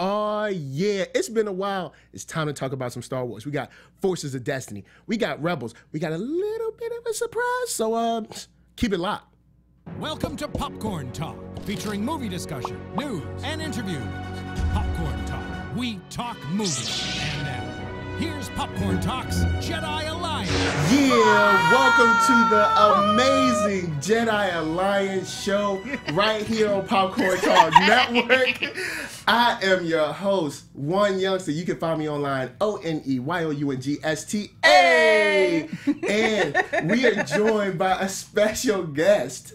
Oh, yeah. It's been a while. It's time to talk about some Star Wars. We got Forces of Destiny. We got Rebels. We got a little bit of a surprise, so keep it locked. Welcome to Popcorn Talk, featuring movie discussion, news, and interviews. Popcorn Talk. We talk movies. And now, here's Popcorn Talk's Jedi Alliance. Yeah, welcome to the amazing Jedi Alliance show right here on Popcorn Talk Network. I am your host, One Youngster. You can find me online, ONEYOUNGSTA. And we are joined by a special guest,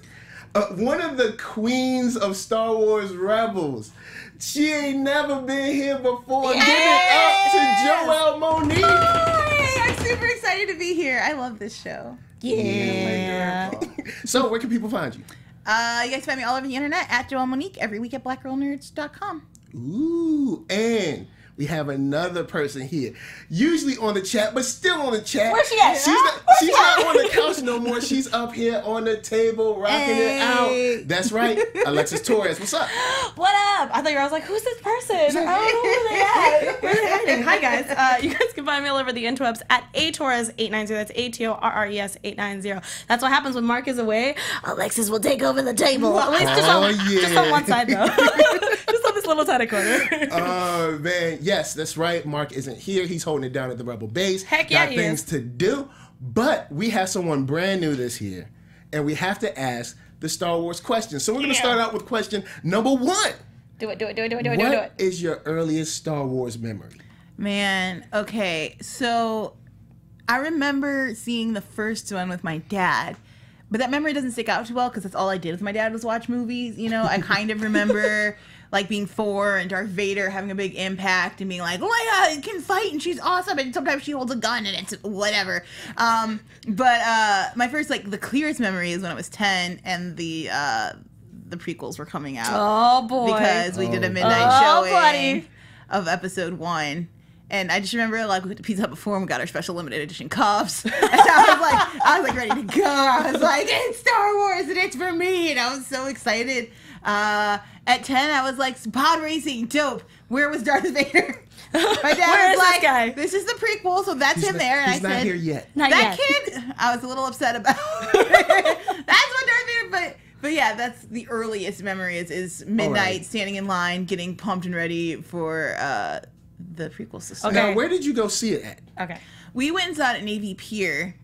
one of the queens of Star Wars Rebels. She ain't never been here before. Give it up to Joelle Monique. Hi, I'm super excited to be here. I love this show. Yeah. So, where can people find you? You guys find me all over the internet at Joelle Monique, every week at blackgirlnerds.com. Ooh, and we have another person here, usually on the chat, but still on the chat. Where's she at? She's not on the couch no more. She's up here on the table, rocking it out. That's right, Alexis Torres. What's up? What up? I thought you were, I was like, who's this person? I don't know who they are. Where are they hiding? Hi, guys. You guys can find me all over the interwebs at atorres890. That's ATORRES 890. That's what happens when Mark is away. Alexis will take over the table. At least just on one side, though. Just on this little tiny corner. Oh, man. Yes, that's right. Mark isn't here. He's holding it down at the Rebel base. Heck yeah, Got things to do. But we have someone brand new this year, and we have to ask the Star Wars question. So we're going to start out with question number one. Do it. What is your earliest Star Wars memory? Man, okay. So I remember seeing the first one with my dad. But that memory doesn't stick out too well because that's all I did with my dad was watch movies. You know, I kind of remember like being 4 and Darth Vader having a big impact and being like, Leia can fight and she's awesome and sometimes she holds a gun and it's whatever. But my first, like, the clearest memory is when I was 10 and the prequels were coming out. Oh, boy. Because we did a midnight showing of episode 1. And I just remember, like, we went to Pizza Hut before and we got our special limited edition cups. And I was like ready to go. I was like, it's Star Wars and it's for me. And I was so excited. At 10, I was like, pod racing, dope. Where was Darth Vader? My dad was like, this guy? This is the prequel, so that's him there. And I said, not here yet. Not that yet. kid, I was a little upset about. That's what Darth Vader, but yeah, that's the earliest memory is midnight, standing in line, getting pumped and ready for the prequels to start. Okay. Now, where did you go see it at? Okay. We went and saw it at Navy Pier,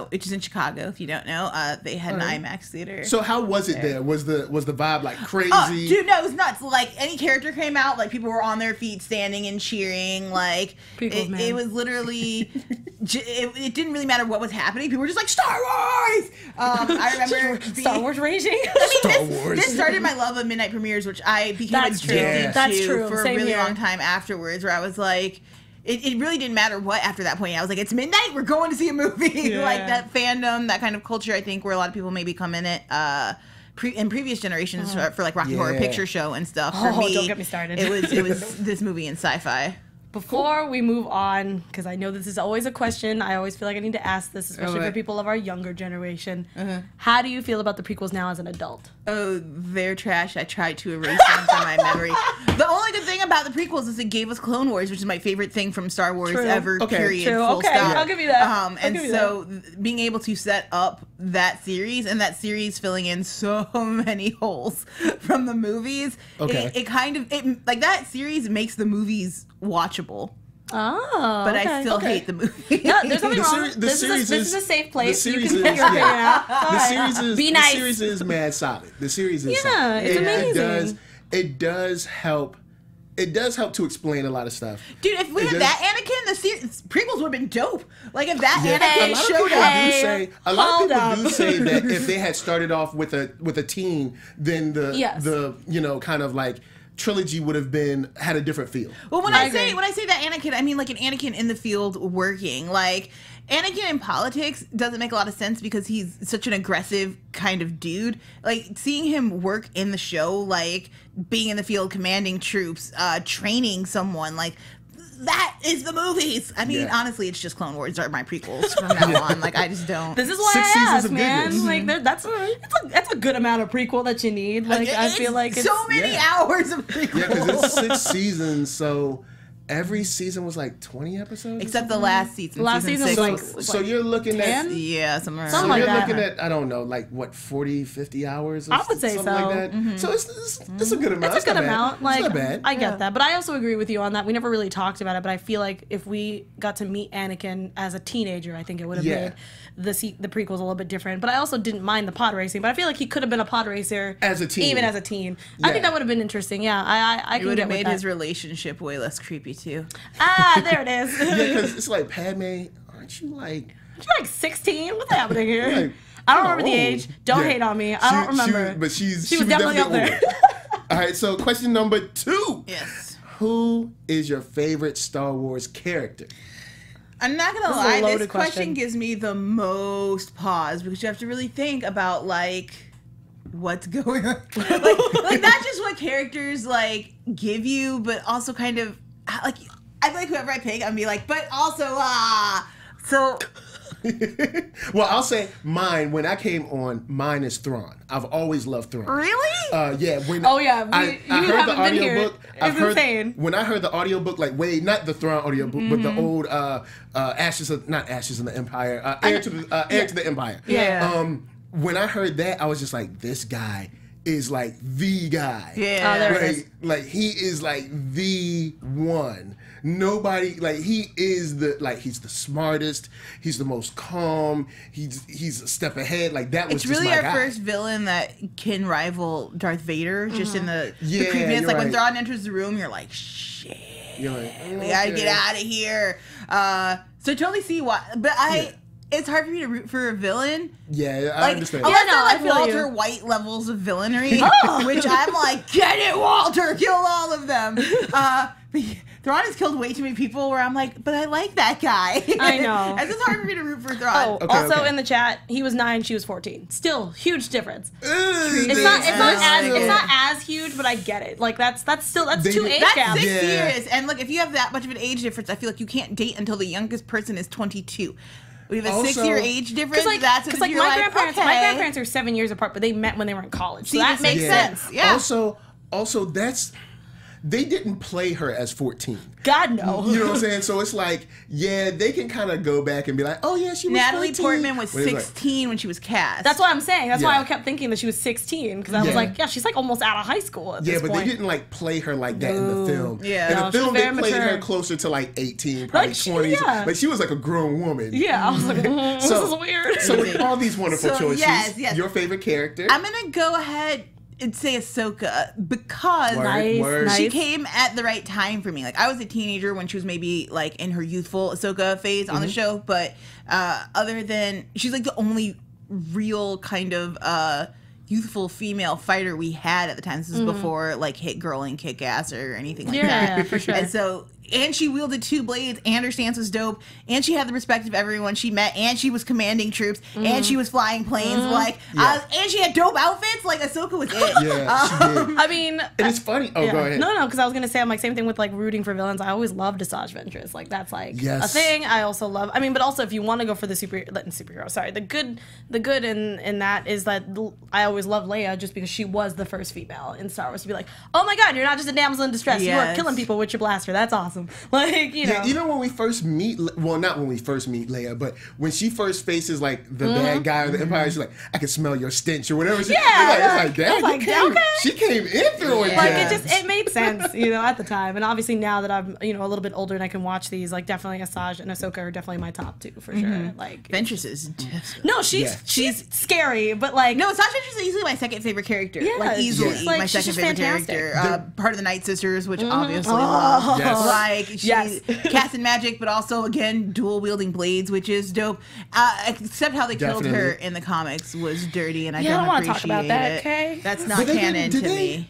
which is in Chicago. If you don't know, they had an IMAX theater. So how was it there? Was the vibe like crazy? Oh, dude, no, it was nuts. Like any character came out, like people were on their feet, standing and cheering. Like it was literally, it didn't really matter what was happening. People were just like Star Wars. I remember Star Wars raging. This started my love of midnight premieres, which I became addicted to for a really long time afterwards. Where I was like. It really didn't matter what after that point. I was like, it's midnight, we're going to see a movie. Yeah. Like that fandom, that kind of culture, I think, where a lot of people maybe come in it in previous generations for like Rocky Horror Picture Show and stuff. For me, don't get me started. It was this movie in sci-fi. Before we move on, because I know this is always a question, I always feel like I need to ask this, especially for people of our younger generation. How do you feel about the prequels now as an adult? Oh, they're trash. I tried to erase them from my memory. The only good thing about the prequels is it gave us Clone Wars, which is my favorite thing from Star Wars ever, period, full stop. I'll give you that. Being able to set up that series and that series filling in so many holes from the movies, it kind of, like that series makes the movies watchable. Oh, but I still hate the movie. No, there's nothing wrong. This is a safe place. The series is mad solid. The series is solid. It's amazing. It does help. It does help to explain a lot of stuff. Dude, if we had that Anakin, the prequels would have been dope. Like if that Anakin showed up. A lot of people do say that if they had started off with a teen, then the kind of like trilogy would have had a different feel. Well, when I say that Anakin, I mean like an Anakin in the field working. Like Anakin in politics doesn't make a lot of sense because he's such an aggressive kind of dude. Like seeing him work in the show, like being in the field, commanding troops, training someone, like that is the movies. I mean, Yeah. honestly, it's just Clone Wars are my prequels from now on. Like, I just don't. This is why 6 I seasons asked, of man. goodness. Like, that's a good amount of prequel that you need. Like, I feel like it's so many hours of prequels. Yeah, because it's 6 seasons, so every season was like 20 episodes? Except the last season. Last season season was 6 like- So you're looking 10? at... yeah, somewhere around. Something So like you're that. looking at, I don't know, like what, 40, 50 hours? Or I would say something so. like that. So it's a good amount. It's a good not bad. amount. Like, it's not bad. I get that, but I also agree with you on that. We never really talked about it, but I feel like if we got to meet Anakin as a teenager, I think it would have Yeah. made the prequels a little bit different. But I also didn't mind the pod racing. But I feel like he could have been a pod racer As a teen. even as a teen. I Yeah. think that would have been interesting. Yeah, I It can would get have with made that. his relationship way less creepy, too. There it is. Yeah, because it's like, Padme, aren't you like... You're like 16. What's happening here? Like, I don't kinda remember the old. age. Don't Yeah. hate on me. I don't remember. But she was definitely up there. older. All right, so question number 2. Yes. Who is your favorite Star Wars character? I'm not gonna This is a lie, this loaded question question. gives me the most pause because you have to really think about like what's going on. like not just what characters like give you, but also kind of like I feel like whoever I pick, I'm be like, but also so Well, I'll say mine. When I came on, mine is Thrawn. I've always loved Thrawn. really? Yeah. When Oh, yeah. I You heard the haven't been here. audiobook. It's insane. When I heard the audiobook, like not the Thrawn audiobook, but the old not Ashes in the Empire, Heir to the Empire. Yeah. When I heard that, I was just like, this guy is like the guy. Yeah. Oh, there it is. Like he is like the one. Nobody like he is he's the smartest. He's the most calm. He's a step ahead. Like that was It's just really my our guy. first villain that can rival Darth Vader, just in the Yeah, creepiness. you're Like when right. Thrawn enters the room, you're like, shit. You're like, We gotta okay. get out of here. So I totally see why, but it's hard for me to root for a villain. Yeah, I Like, understand. unless Yeah, no, they're I like feel Walter you. White levels of villainy, which I'm like, get it, Walter, kill all of them. But Thrawn has killed way too many people where I'm like, but I like that guy. I know. And it's hard for me to root for Thrawn. Oh, Okay, also okay. in the chat, he was 9, she was 14. Still, huge difference. It's It's not as huge, but I get it. Like that's They- two age That's gaps. 6 Yeah. years. And look, if you have that much of an age difference, I feel like you can't date until the youngest person is 22. We have a Also- 6-year age difference. Because That's like you're my grandparents, okay. my grandparents are 7 years apart, but they met when they were in college. So See, that this makes makes sense. sense. Yeah. Also, they didn't play her as 14. God no. You know what I'm saying? So it's like, yeah, they can kind of go back and be like, oh yeah, she was Natalie 14. Portman was But it's like, 16 when she was cast. That's what I'm saying. That's why Yeah. I kept thinking that she was 16 because I was Yeah. like, yeah, she's like almost out of high school at yeah, this but point. they didn't like play her like that in the film. Yeah. In No, the she was film, they very played her mature. closer to like 18, probably Like, 20s. yeah. Like she was like a grown woman. Yeah, I was like, this So- is weird. So with all these wonderful So, choices, yes. your favorite character? I'm gonna go ahead and say Ahsoka because Word, Nice, word. nice. she came at the right time for me. Like I was a teenager when she was maybe like in her youthful Ahsoka phase on the show, but other than she's like the only real kind of youthful female fighter we had at the time. This is before like Hit Girl and Kick Ass or anything like that. Yeah, for sure. And so, and she wielded 2 blades, and her stance was dope, and she had the respect of everyone she met, and she was commanding troops, and she was flying planes, like, Yeah. and she had dope outfits. Like Ahsoka was it. Yeah, she did. I mean, And it's funny. Oh, yeah. go ahead. No, because I was gonna say I'm like same thing with like rooting for villains. I always loved Asajj Ventress. Like that's like Yes. a thing. I also love. I mean, but also if you want to go for the superhero, sorry, the good in that is that I always loved Leia just because she was the first female in Star Wars to be like, oh my god, you're not just a damsel in distress. You are Yes. killing people with your blaster. That's awesome. Like you know. Yeah, even when we first meet, well, not when we first meet Leia, but when she first faces like the bad guy of the Empire, she's like, "I can smell your stench" or whatever. She, Yeah, it's like that. it's like, okay. She came in throwing Like jabs. it made sense, you know, at the time, and obviously now that I'm, you know, a little bit older and I can watch these, like definitely Asajj and Ahsoka are definitely my top 2 for sure. Like, Ventress is no, she's scary, but like no, Sasha Ventress is easily my second favorite character. Yeah, like easily she's, like, my she's second just favorite fantastic. character. Part of the Night Sisters, which obviously love. Yes. Like she's Yes. casting magic, but also again dual wielding blades, which is dope. Except how they killed her Definitely. in the comics was dirty, and I Yeah, I don't don't wanna appreciate talk about that, it. okay? That's not But they canon didn't- to did they- me.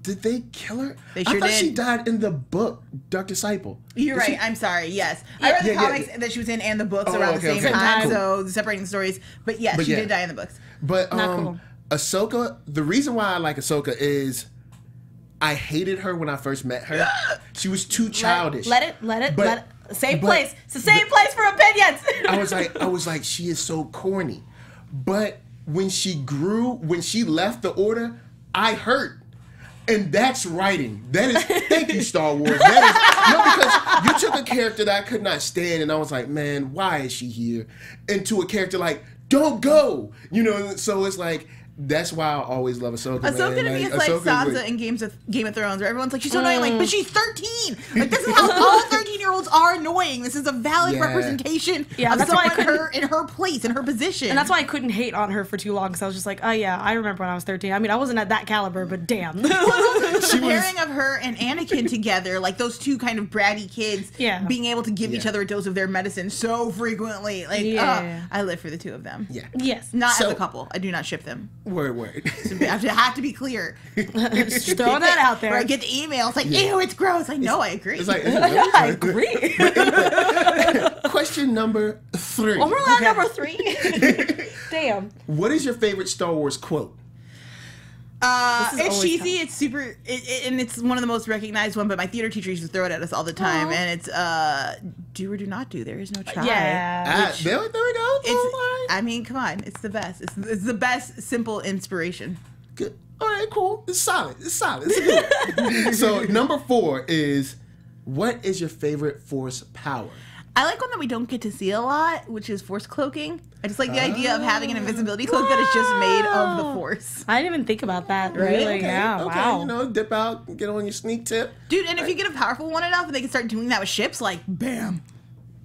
Did they kill her? They I sure thought she did. died in the book, Dark Disciple. You're Did right. she- I'm sorry. Yes, I read the Yeah, comics that she was in and the books Oh, around okay, the same okay. time, Cool. so separating the stories. But yes, But she yeah. did die in the books. But Not cool. Ahsoka, the reason why I like Ahsoka is I hated her when I first met her. She was too childish. Let it. Safe place. It's a safe place for opinions. I was like, she is so corny. But when she grew, when she left the order, I hurt. And that's writing. That is, thank you, Star Wars. That is, because you took a character that I could not stand, and I was like, man, why is she here? Into a character like, don't go. You know, so it's like, that's why I always love Ahsoka. Ahsoka to me is like Sansa in Game of Thrones, where everyone's like, she's so annoying, like, but she's 13. Like, this is how all 13-year-olds are annoying. This is a valid representation of someone in her place, in her position. And that's why I couldn't hate on her for too long, because I was just like, oh yeah, I remember when I was 13. I mean, I wasn't at that caliber, but damn. The pairing of her and Anakin together, like those two kind of bratty kids, being able to give each other a dose of their medicine so frequently. Like, I live for the two of them. Yeah. Yes. Not as a couple. I do not ship them. Word. I have to be clear. Just throwing that out there. Where I get the emails like, ew, it's gross. I know, I agree. It's like, I agree. Question number 3. Oh, we're on number 3? Damn. What is your favorite Star Wars quote? It's cheesy. It's super, and it's one of the most recognized one. But my theater teacher used to throw it at us all the time, and it's "Do or do not do. There is no try." Yeah. There we go. I mean, come on, it's the best. It's the best simple inspiration. Good. All right, cool. It's solid. It's good. So number 4 is, what is your favorite Force power? I like one that we don't get to see a lot, which is Force cloaking. I just like the idea of having an invisibility cloak that is just made of the Force. I didn't even think about that. Right? Really? Yeah. Okay, Wow. you know, dip out, get on your sneak tip. Dude, and if you get a powerful one enough and they can start doing that with ships, like, bam.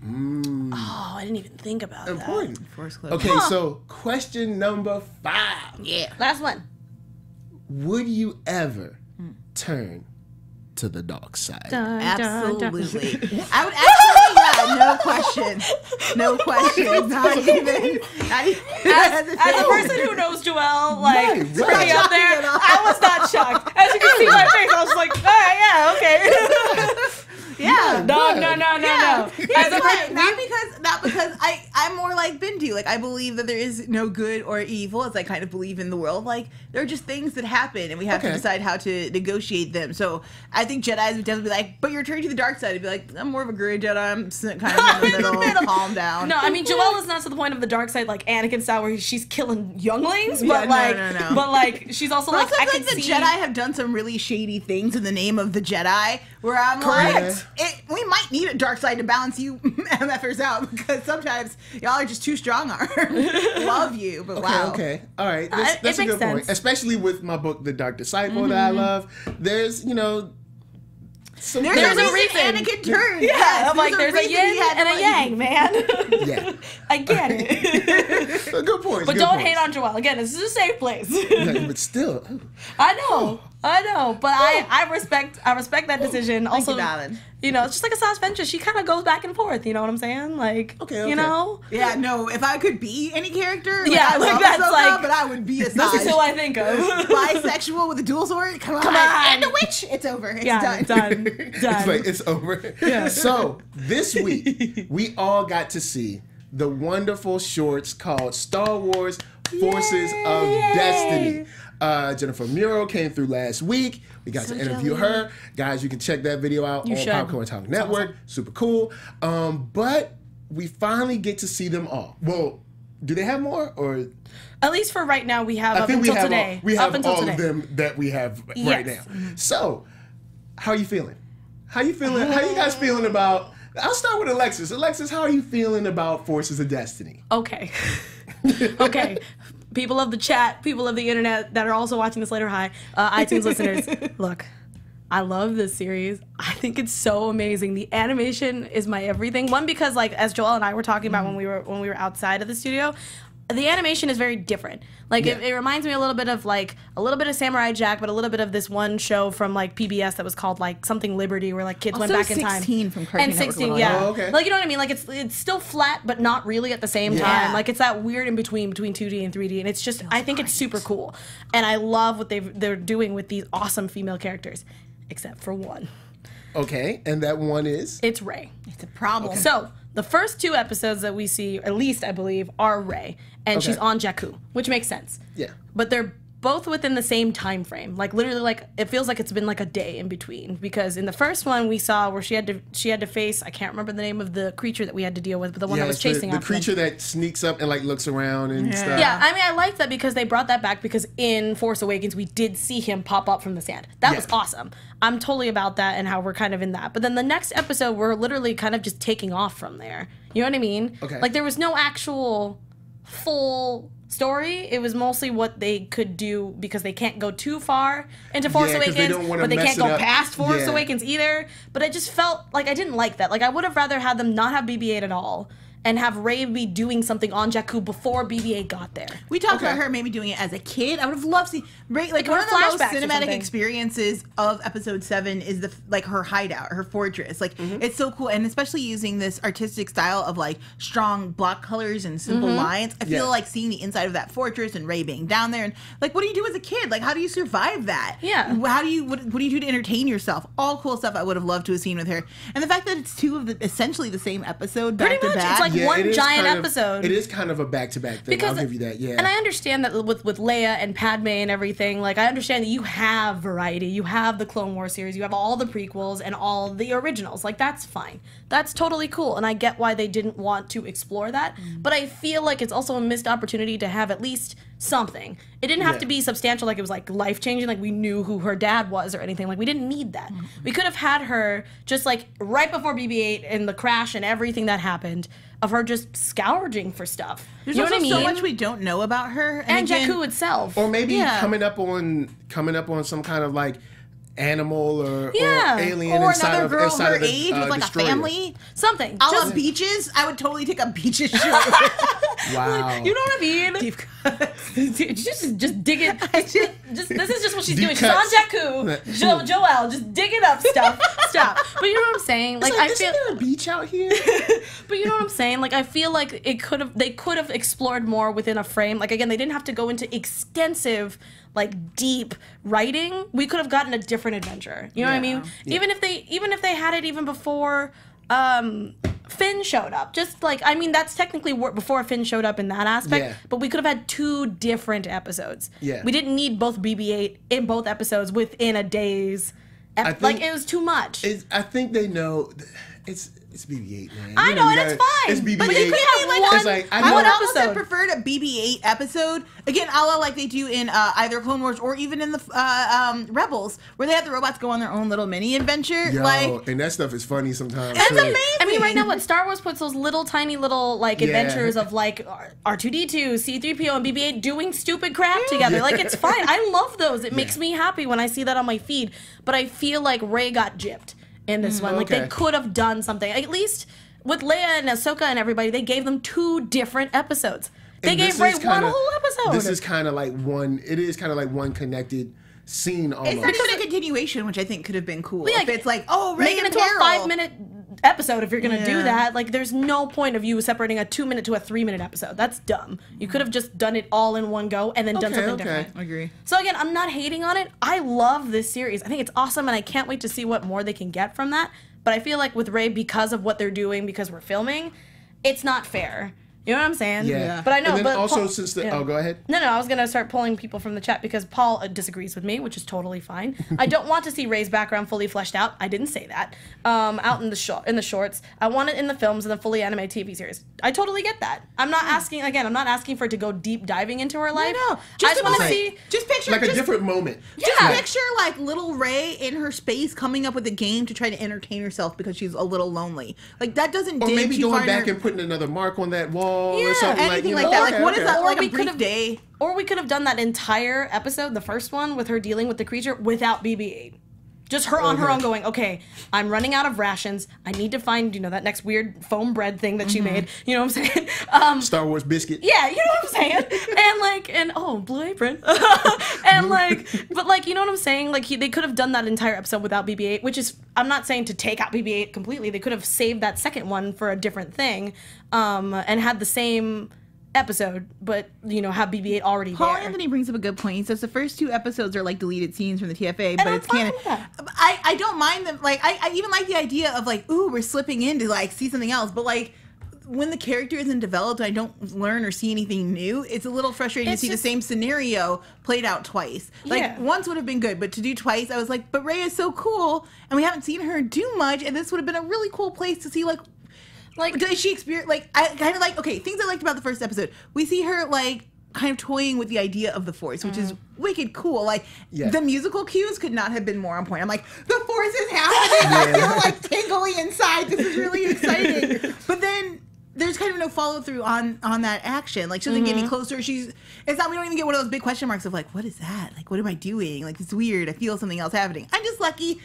Oh, I didn't even think about that. Important. Force cloaking. Okay, so question number 5. Yeah. Last one. Would you ever turn to the dark side? Absolutely. I would actually, no question. No question. Not even. As a person who knows Joelle, like, pretty up there, I was not shocked. As you can see my face, I was like, oh, yeah, okay. Yeah. No. Not because I'm more like Bendu. Like, I believe that there is no good or evil, as I kind of believe in the world. Like, there are just things that happen, and we have to decide how to negotiate them. So I think Jedis would definitely be like, but you're turning to the dark side. I'd be like, I'm more of a gray Jedi. I'm kind of in the middle. Calm down. No, I mean, Joelle is not to the point of the dark side, like Anakin style, where she's killing younglings, but no. But like, she's also like, I can the see Jedi have done some really shady things in the name of the Jedi, where I'm Correct. like, we might need a dark side to balance you MFers out, because sometimes y'all are just too strong-armed. Love you, but wow. Okay. All right. That's a good point. Especially with my book, The Dark Disciple, that I love. There's, you know, there's a reason Anakin turned. Yeah, I'm like, there's a yin and a yang, man. Yeah. I get it. Good point. But don't hate on Joelle. Again, this is a safe place. But still. I know. But I respect that decision. Also, darling. You know, it's just like a Sauce Venture. She kind of goes back and forth. You know what I'm saying? Like, you know? Yeah, no, if I could be any character, yeah, like that's Ahsoka, like, but I would be a This is who I think of. Bisexual with a dual sword? Come on. And a witch. It's over. It's done. It's like, it's over. Yeah. So, this week, we all got to see the wonderful shorts called Star Wars Forces of Destiny. Jennifer Muro came through last week. We got to interview her. Guys, you can check that video out on Popcorn Talk Network. Super cool. But we finally get to see them all. Well, do they have more? Or at least for right now, we have up until today. We have all of them that we have right now. So, how are you feeling? How you guys feeling about... I'll start with Alexis. Alexis, how are you feeling about Forces of Destiny? Okay. Okay. People of the chat, people of the internet that are also watching this later, hi, iTunes listeners, look, I love this series. I think it's so amazing. The animation is my everything. One, because like as Joelle and I were talking about when we were outside of the studio, the animation is very different. Like it reminds me a little bit of Samurai Jack, but a little bit of this one show from like PBS that was called like something Liberty, where like kids went back in time. 16 from Cartoon and 16, Network. yeah. Oh, okay. Like, you know what I mean? Like it's still flat, but not really at the same time. Like it's that weird in between 2D and 3D, and it's just I think it's super cool, and I love what they're doing with these awesome female characters, except for one. Okay, and that one is? It's Rey. It's a problem. Okay. So the first 2 episodes that we see, at least I believe, are Rey, and she's on Jakku, which makes sense. Yeah. But they're both within the same time frame. Like literally, like it feels like it's been like a day in between, because in the first one we saw where she had to face, I can't remember the name of the creature that we had to deal with, but the one that was chasing the creature that sneaks up and like looks around and stuff. Yeah, I mean, I liked that because they brought that back, because in Force Awakens we did see him pop up from the sand. That was awesome. I'm totally about that and how we're kind of in that. But then the next episode we're literally kind of just taking off from there. You know what I mean? Okay. Like there was no actual full story. It was mostly what they could do, because they can't go too far into Force Awakens, but they can't go past Force Awakens either. But it just felt like I didn't like that. Like I would have rather had them not have BB-8 at all and have Rey be doing something on Jakku before BB-8 got there. We talked about her maybe doing it as a kid. I would have loved to see Rey, like one of the most cinematic experiences of Episode 7 is the her hideout, her fortress. Like it's so cool, and especially using this artistic style of like strong block colors and simple lines. I feel like seeing the inside of that fortress and Rey being down there, and like what do you do as a kid? Like how do you survive that? Yeah. How do you what do you do to entertain yourself? All cool stuff I would have loved to have seen with her. And the fact that it's two of the essentially the same episode back to back. It's like one giant episode. It is kind of a back-to-back thing. I'll give you that. Yeah. And I understand that with Leia and Padme and everything. Like I understand that you have variety. You have the Clone Wars series. You have all the prequels and all the originals. Like that's fine. That's totally cool. And I get why they didn't want to explore that. But I feel like it's also a missed opportunity to have at least something. It didn't have to be substantial, like it was like life-changing, like we knew who her dad was or anything. Like we didn't need that. We could have had her just like right before BB-8 and the crash and everything that happened, of her just scourging for stuff. There's you know also what I mean? so much we don't know about her. And Jakku itself. Or maybe coming up on some kind of like animal or alien or inside another of, girl inside her of the, age with like destroyer. a family. Something. A la Beaches. I would totally take a Beaches show. Wow. Like, you know what I mean? Deep cuts. just dig it. Just this is just what she's doing. She's on Jakku. Joelle, just digging up stuff. Stop. But you know what I'm saying? Like I feel. Isn't there a beach out here? But you know what I'm saying? Like I feel like they could have explored more within a frame. Like again, they didn't have to go into extensive, like deep writing. We could have gotten a different adventure. You know what I mean? Yeah. Even if they had it even before Finn showed up. Just like, I mean, that's technically before Finn showed up in that aspect, but we could have had 2 different episodes. Yeah. We didn't need both BB-8 in both episodes within a day's like it was too much. I think they know it's BB-8, man. I know, and it's fine. It's BB-8. But you could have one I would almost have preferred a BB-8 episode. Again, a la like they do in either Clone Wars or even in the Rebels, where they have the robots go on their own little mini adventure. And that stuff is funny sometimes. That's amazing. I mean, right now, what Star Wars puts those little tiny little like adventures of like R2-D2, C-3PO, and BB-8 doing stupid crap together. Like it's fine. I love those. It makes me happy when I see that on my feed. But I feel like Rey got gypped in this one. Like they could have done something. At least with Leia and Ahsoka and everybody, they gave them 2 different episodes. They gave Rey one whole episode. This is kind of like one. It is kind of like one connected scene almost. It's actually a continuation, which I think could have been cool. If it's like, Rey make it and into Carol. a 5-minute episode if you're gonna do that. Like there's no point of you separating a 2-minute to a 3-minute episode. That's dumb. You could have just done it all in one go and then done something different. I agree. So again, I'm not hating on it. I love this series. I think it's awesome and I can't wait to see what more they can get from that. But I feel like with Rey, because of what they're doing, because we're filming, it's not fair. You know what I'm saying? Yeah. But I know. And then but also Paul, since the go ahead. No, I was gonna start pulling people from the chat because Paul disagrees with me, which is totally fine. I don't want to see Rey's background fully fleshed out. I didn't say that. Out in the shorts. I want it in the films and the fully animated TV series. I totally get that. I'm not asking again. I'm not asking for it to go deep diving into her life. No, I just want to see. Just picture like a different moment. Just picture like little Rey in her space coming up with a game to try to entertain herself because she's a little lonely. Like that doesn't. Or maybe going back and putting another mark on that wall or something. Anything like that. Like, what is that? Like a brief day. Or we could have done that entire episode, the first one, with her dealing with the creature without BB-8. Just her on her own going, okay, I'm running out of rations. I need to find, that next weird foam bread thing that she made. You know what I'm saying? Star Wars biscuit. Yeah, you know what I'm saying? And Blue Apron. But you know what I'm saying? Like, they could have done that entire episode without BB-8, which is, I'm not saying to take out BB-8 completely. They could have saved that second one for a different thing and had the same episode, but have BB-8 already Paul there. Anthony brings up a good point. He says the first 2 episodes are like deleted scenes from the TFA, but it's canon. I don't mind them. Like I even like the idea of like, ooh, we're slipping in to like see something else, but like when the character isn't developed, I don't learn or see anything new. It's a little frustrating to see the same scenario played out twice. Like once would have been good, but to do twice, I was like, but Rey is so cool, and we haven't seen her do much, and this would have been a really cool place to see like does she experience I kind of things I liked about the first episode. We see her kind of toying with the idea of the Force, which is wicked cool. The musical cues could not have been more on point. I'm like, the Force is happening. I feel tingly inside. This is really exciting. But then there's kind of no follow through on that action. She doesn't get any closer. We don't even get one of those big question marks of what is that? What am I doing? It's weird. I feel something else happening. I'm just lucky.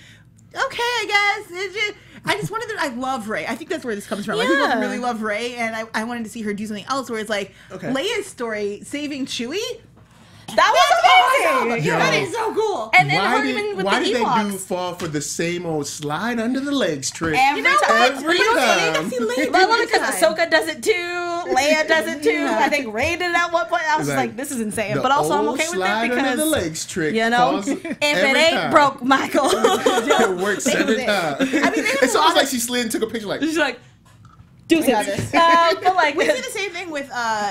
Okay, I guess. I love Rey. I think that's where this comes from. People really love Rey, and I wanted to see her do something else where it's Leia's story, saving Chewie. That was amazing! Yo, that is so cool. And then why did they do fall for the same old slide under the legs trick? Every time. I love it because Ahsoka does it too. Leia does it too. I think Rey did it at one point. I was just this is insane. But also I'm okay with it because under the legs trick. If it ain't broke, Michael. It works every time. It's almost like she slid and took a picture she's like, do this. But we see the same thing with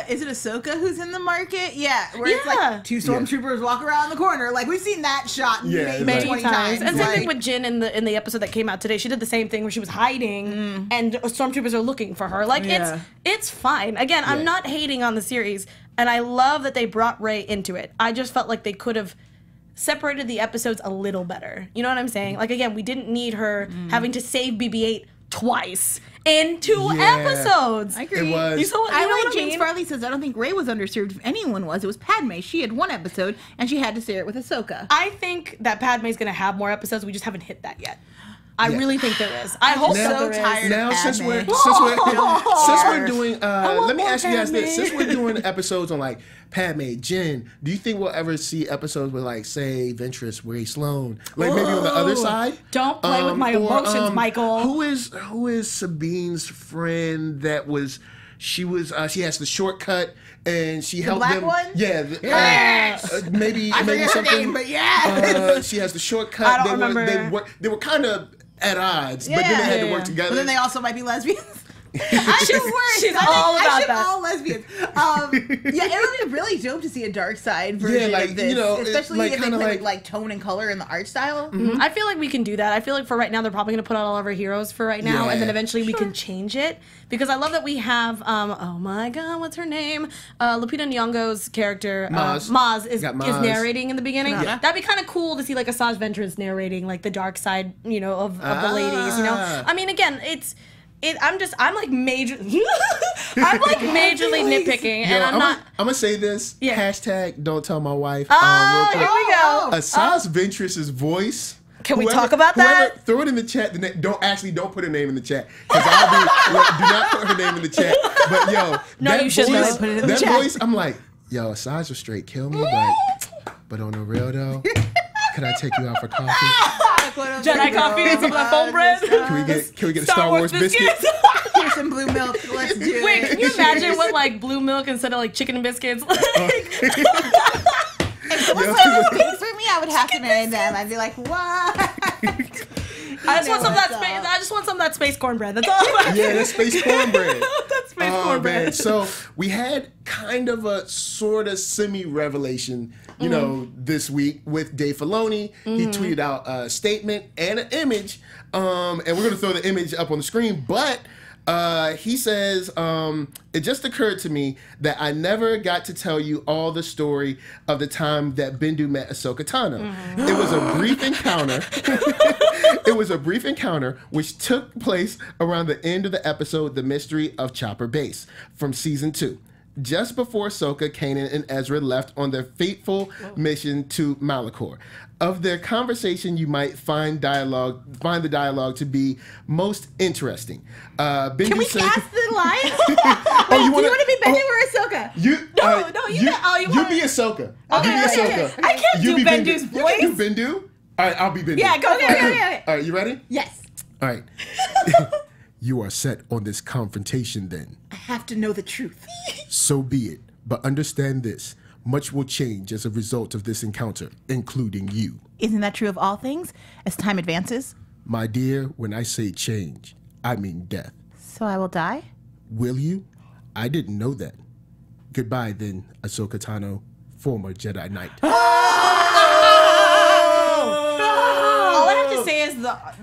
is it Ahsoka who's in the market? Yeah, where it's two stormtroopers walk around the corner. We've seen that shot many 20 times. And same thing with Jin in the episode that came out today. She did the same thing where she was hiding and stormtroopers are looking for her. It's fine. Again, I'm not hating on the series, and I love that they brought Rey into it. I just felt like they could have separated the episodes a little better. You know what I'm saying? Again, we didn't need her having to save BB-8 twice in 2 episodes. I agree. It was. James Farley says, I don't think Rey was underserved if anyone was. It was Padme. She had 1 episode, and she had to share it with Ahsoka. I think that Padme's going to have more episodes. We just haven't hit that yet. I really think there is. I hope so tired now, of since we're doing, let me ask you guys this. Since we're doing episodes on Padme, Jin, do you think we'll ever see episodes with say Ventress, Rey Sloane, maybe on the other side? Don't play with my emotions, Michael. Who is Sabine's friend that was? She has the shortcut and she helped black them. One? Yeah. Maybe something. Name, but she has the shortcut. I don't remember. They were kind of at odds, but then they had to work together. But then they also might be lesbians. She's all about that. All lesbians. It would be really dope to see a dark side version of this, especially if they play with tone and color in the art style. Mm-hmm. I feel like we can do that. I feel like for right now they're probably going to put out all of our heroes for right now, and then eventually we can change it because I love that we have. Oh my God, what's her name? Lupita Nyong'o's character Maz is narrating in the beginning. Yeah. That'd be kind of cool to see Asajj Ventress narrating the dark side, of the ladies. I mean, again, I'm majorly nitpicking, and I'm not. I'm gonna say this. Hashtag don't tell my wife. Oh, here we go. Asajj Ventress's voice. Can we talk about that? Throw it in the chat. Don't put her name in the chat because I'll be. Do not put her name in the chat. But no, you shouldn't put it in the chat. That voice, I'm like, Asajj will straight kill me, but on the real though, can I take you out for coffee? Jedi coffee and some of that foam bread. Can we get a Star Wars biscuit? Here's some blue milk. Let's do it. Wait, can you imagine what blue milk instead of chicken and biscuits? If someone said things for me, I would have to marry them. I'd be like, what? I just want some of that space. I just want some of that space cornbread. That's all. That's space cornbread. That's space cornbread. Man. So we had kind of a sort of semi-revelation, this week with Dave Filoni. He tweeted out a statement and an image, and we're going to throw the image up on the screen. But he says, it just occurred to me that I never got to tell you all the story of the time that Bendu met Ahsoka Tano. It was a brief encounter. It was a brief encounter which took place around the end of the episode, The Mystery of Chopper Base from season 2. Just before Ahsoka, Kanan, and Ezra left on their fateful mission to Malachor. Of their conversation, you might find the dialogue to be most interesting. Bendu Can we said, cast the lines? you want to be Bendu or Ahsoka? You be Ahsoka. Okay. I can't do Bendu's voice. You can do Bendu? All right, I'll be Bendu. Yeah, go for it. All right, you ready? Yes. All right. You are set on this confrontation then. I have to know the truth. So be it. But understand this. Much will change as a result of this encounter, including you. Isn't that true of all things as time advances? My dear, when I say change, I mean death. So I will die? Will you? I didn't know that. Goodbye, then, Ahsoka Tano, former Jedi Knight. All I have to say is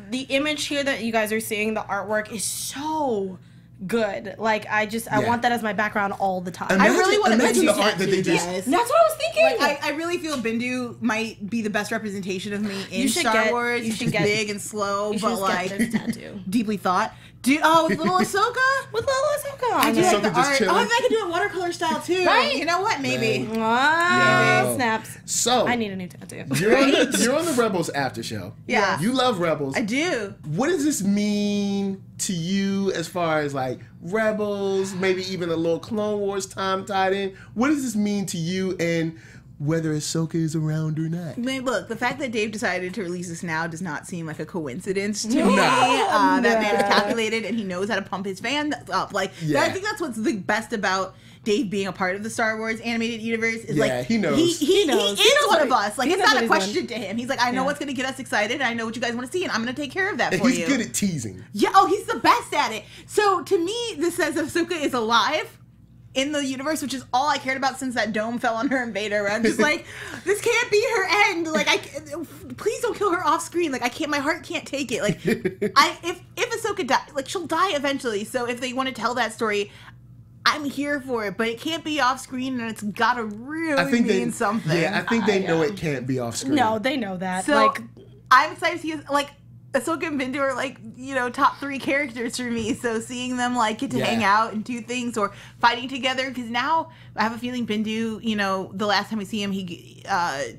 the image here that you guys are seeing, the artwork is so good. Like, I want that as my background all the time. I really want to imagine Bendu the art that they just. Yes. That's what I was thinking. Like, I really feel Bendu might be the best representation of me in You should Star get- Wars. you should She's get- big and slow, You should but just like get this tattoo. deeply thought. With little Ahsoka? With little Ahsoka. I do like Ahsoka the just art. chilling. Oh, if I could do it watercolor style too. Right? You know what? Maybe. Yo. Snaps. So I need a new tattoo. you're on the Rebels after show. Yeah. You love Rebels. I do. What does this mean to you as far as like Rebels, maybe even a little Clone Wars time tied in? What does this mean to you and whether Ahsoka is around or not? I mean, look, the fact that Dave decided to release this now does not seem like a coincidence to me. No. That man is calculated and he knows how to pump his fans up. Like, Yeah. I think that's what's the best about Dave being a part of the Star Wars animated universe. Is Yeah, like he knows. He knows. is He knows one what of us. Like, he it's knows not what a he's question to him. He's like, I know Yeah. what's gonna get us excited. And I know what you guys want to see, and I'm gonna take care of that And for he's you. good at teasing. Yeah. Oh, he's the best at it. So to me, this says Ahsoka is alive in the universe, which is all I cared about since that dome fell on her in Vader. I'm just like, this can't be her end. Like, please don't kill her off screen. Like, I can't. My heart can't take it. Like, if Ahsoka die, like she'll die eventually. So if they want to tell that story, I'm here for it. But it can't be off screen, and it's gotta really mean something. Yeah, I think they know it can't be off screen. No, they know that. So Like, I'm excited to see like Ahsoka and Bendu are like, top 3 characters for me. So seeing them like get to hang out and do things or fighting together, because now I have a feeling Bendu, the last time we see him, he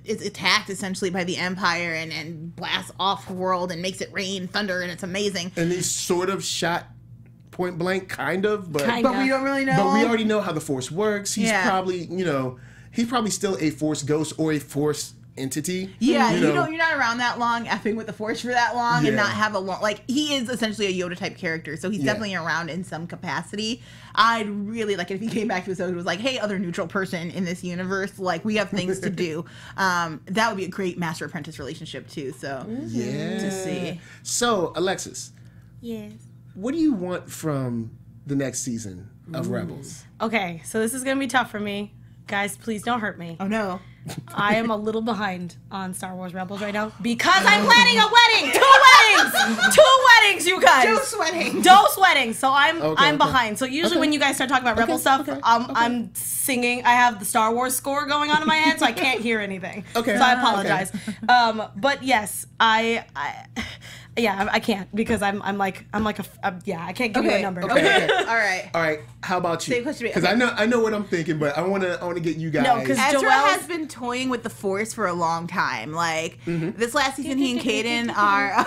is attacked essentially by the Empire and blasts off world and makes it rain thunder, and it's amazing. And he's sort of shot point blank, kind of, but But we don't really know. But we already know how the Force works. He's Yeah. probably, he's probably still a Force ghost or a Force entity. Yeah, you're not around that long, effing with the Force for that long, Yeah. and not have a long. Like, he is essentially a Yoda type character, so he's definitely around in some capacity. I'd really like it if he came back to Ahsoka and was like, "Hey, other neutral person in this universe, like, we have things to do." That would be a great master apprentice relationship too. So Yeah. to see. So, Alexis, yes. what do you want from the next season of Rebels? Okay, so this is gonna be tough for me. Guys, please don't hurt me. Oh no. I am a little behind on Star Wars Rebels right now because I'm planning a wedding. 2 weddings, you guys. Dose wedding. So I'm behind. So usually when you guys start talking about Rebel stuff, I'm singing. I have the Star Wars score going on in my head, so I can't hear anything. Okay. So I apologize. But yes, I can't because I'm like I can't give you a number. Okay. All right. How about you? Same question. Because I know what I'm thinking, but I want to get you guys. No, because Ezra Joelle has been toying with the Force for a long time. Like, this last season, he and Kaden are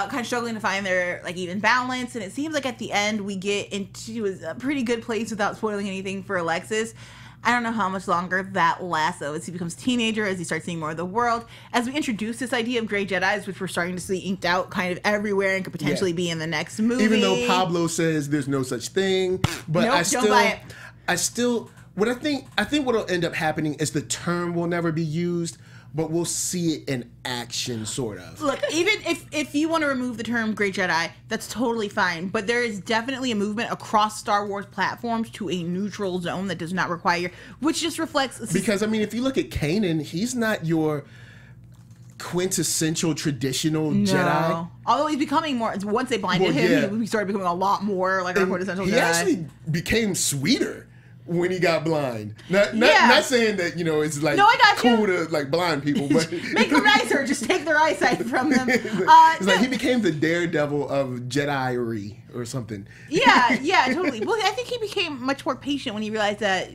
kind of struggling to find their even balance, and it seems like at the end we get into a pretty good place without spoiling anything for Alexis. I don't know how much longer that lasts, though, as he becomes a teenager, as he starts seeing more of the world. As we introduce this idea of Grey Jedis, which we're starting to see inked out kind of everywhere and could potentially be in the next movie. Even though Pablo says there's no such thing, but Nope, don't buy it. What I think what'll end up happening is the term will never be used, but we'll see it in action, sort of. Look, even if you want to remove the term Great Jedi, that's totally fine. But there is definitely a movement across Star Wars platforms to a neutral zone that does not require, which just reflects. Because, if you look at Kanan, he's not your quintessential traditional Jedi. Although he's becoming more, once they blinded him, he started becoming a lot more like a quintessential Jedi. He actually became sweeter when he got blind. Not saying that, it's like cool to blind people, but make them nicer, just take their eyesight from them. It's like he became the Daredevil of Jedi-ry or something. Yeah, totally. Well, I think he became much more patient when he realized that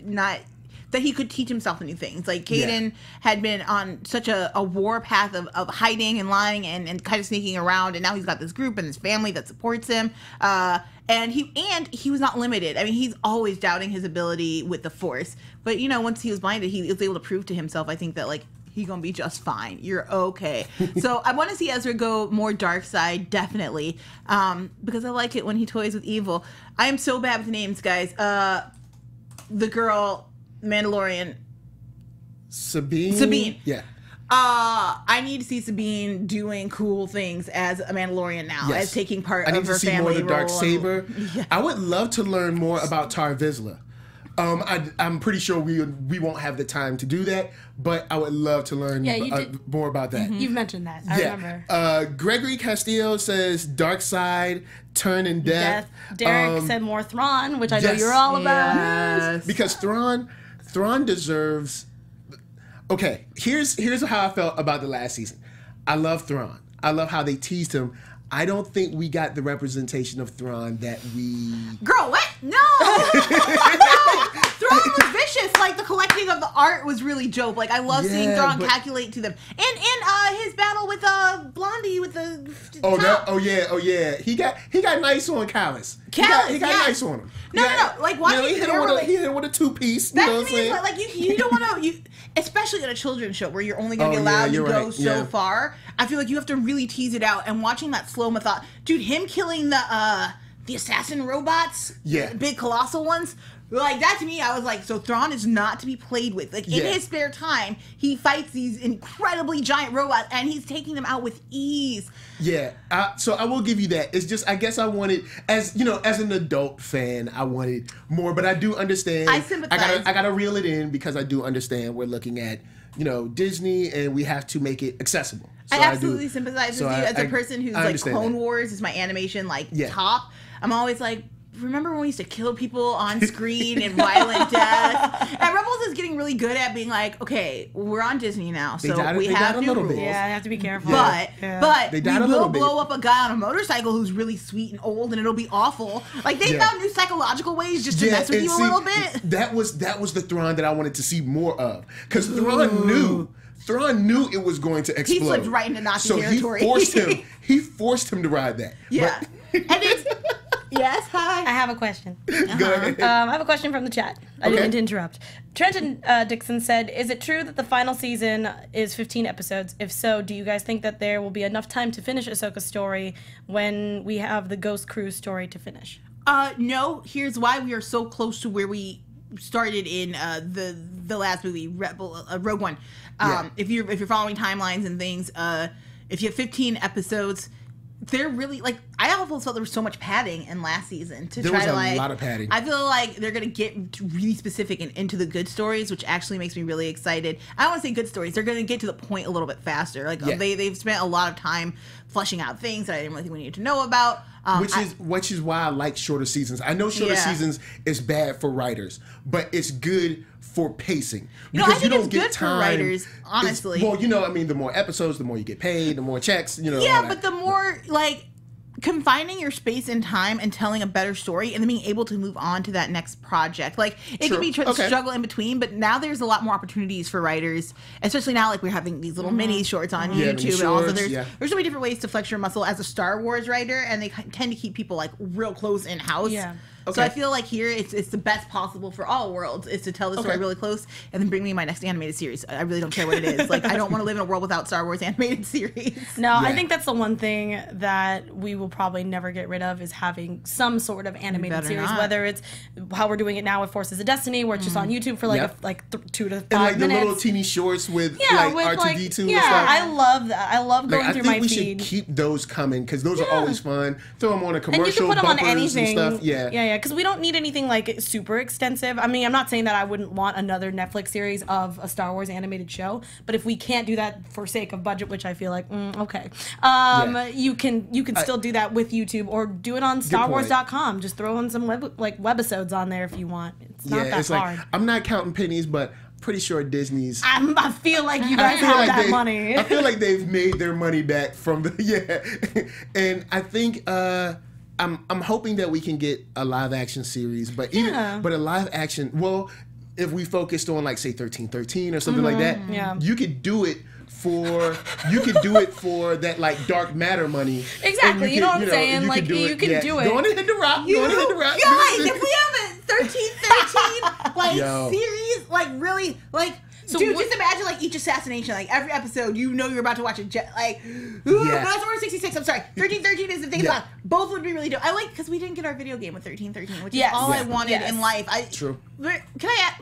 he could teach himself new things. Like, Kaden had been on such a war path of hiding and lying and kind of sneaking around, and now he's got this group and this family that supports him. And he was not limited. He's always doubting his ability with the Force. But, once he was blinded, he was able to prove to himself, I think, that, he's going to be just fine. You're okay. So I want to see Ezra go more dark side, definitely, because I like it when he toys with evil. I am so bad with names, guys. The girl... Mandalorian. Sabine? Yeah. I need to see Sabine doing cool things as a Mandalorian now, as taking part of her family role. I need to see more of the Dark Saber. I would love to learn more about Tar Vizsla. I'm pretty sure we won't have the time to do that, but I would love to learn more about that. You've mentioned that. I remember. Gregory Castillo says Dark Side, Turn and Death. Derek said more Thrawn, which I know you're all about. Yes. Because Thrawn deserves... Okay, here's how I felt about the last season. I love Thrawn. I love how they teased him. I don't think we got the representation of Thrawn that we... Girl, what? No! No! Thrawn was vicious. Like, the collecting of the art was really dope. Like, I love seeing Thrawn calculate to them. And his battle with Blondie with the... Oh yeah. He got nice on Callus. He got nice on him. No. Like, watching he hit him with a two-piece. You know what I'm saying? Like, you don't want to... Especially in a children's show where you're only going to be allowed to go so far. I feel like you have to really tease it out. And watching that slow method, dude, him killing the assassin robots, the big colossal ones, like that to me, I was like, so Thrawn is not to be played with. Like in his spare time, he fights these incredibly giant robots, and he's taking them out with ease. Yeah, so I will give you that. It's just, I guess I wanted, as an adult fan, I wanted more, but I do understand. I sympathize. I gotta reel it in because I do understand we're looking at, Disney, and we have to make it accessible. So I absolutely sympathize with you as a person who's like Clone Wars is my animation top. I'm always like, remember when we used to kill people on screen and violent death? And Rebels is getting really good at being like, okay, we're on Disney now, so we have new rules. Yeah, I have to be careful. But we will blow up a guy on a motorcycle who's really sweet and old, and it'll be awful. Like they found new psychological ways just to mess with you a little bit. That was the Thrawn that I wanted to see more of, because Thrawn knew it was going to explode. He slipped right into Nazi territory. He forced him to ride that. Yeah. And it's... Yes, hi. I have a question. Go ahead. I have a question from the chat. I didn't mean to interrupt. Trenton Dixon said, is it true that the final season is 15 episodes? If so, do you guys think that there will be enough time to finish Ahsoka's story when we have the Ghost Crew story to finish? No. Here's why. We are so close to where we started in the last movie, Rogue One. If you're following timelines and things, if you have 15 episodes... They're really like, I almost felt there was so much padding in last season to try to like. There was a lot of padding. I feel like they're gonna get really specific and into the good stories, which actually makes me really excited. I don't want to say good stories. They're gonna get to the point a little bit faster. Like they've spent a lot of time fleshing out things that I didn't really think we needed to know about. Which is why I like shorter seasons. I know shorter seasons is bad for writers, but it's good for pacing. I think it's good for writers, honestly. The more episodes, the more you get paid, the more checks, Yeah, but the more, like, confining your space and time and telling a better story and then being able to move on to that next project. Like, it can be struggle in between, but now there's a lot more opportunities for writers, especially now, like, we're having these little mini shorts on YouTube. And also there's so many different ways to flex your muscle as a Star Wars writer, and they tend to keep people, like, real close in-house. Yeah. So I feel like here it's the best possible for all worlds is to tell the story really close and then bring me my next animated series. I really don't care what it is. Like, I don't want to live in a world without Star Wars animated series. No, I think that's the one thing that we will probably never get rid of is having some sort of animated series, whether it's how we're doing it now with Forces of Destiny, where it's just on YouTube for 2 to 5 minutes. And like the little teeny shorts with R2-D2 and stuff. I love that. I love going through my feed. I think we should keep those coming because those are always fun. Throw them on a commercial, and you can put them on anything. And stuff. Yeah, because we don't need anything like super extensive. I mean, I'm not saying that I wouldn't want another Netflix series of a Star Wars animated show, but if we can't do that for sake of budget, which I feel like, okay, you can still do that with YouTube or do it on StarWars.com. Just throw in some webisodes on there if you want. It's not that hard. Like, I'm not counting pennies, but pretty sure Disney's. I feel like you guys have that money. I feel like they've made their money back from the and I think. I'm hoping that we can get a live action series, but a live action. Well, if we focused on like say 1313 or something like that, you could do it for that like dark matter money. Exactly, you know what I'm saying? Like you can do it. Go on and hit the rock. Guys, if we have a 1313 series, like really like. So dude, just imagine like each assassination, like every episode, you know you're about to watch a like. Ooh, that's Order 66. I'm sorry, 1313 is the thing about. Both would be really dope. I like because we didn't get our video game with 1313, which is all I wanted in life. True. Can I ask,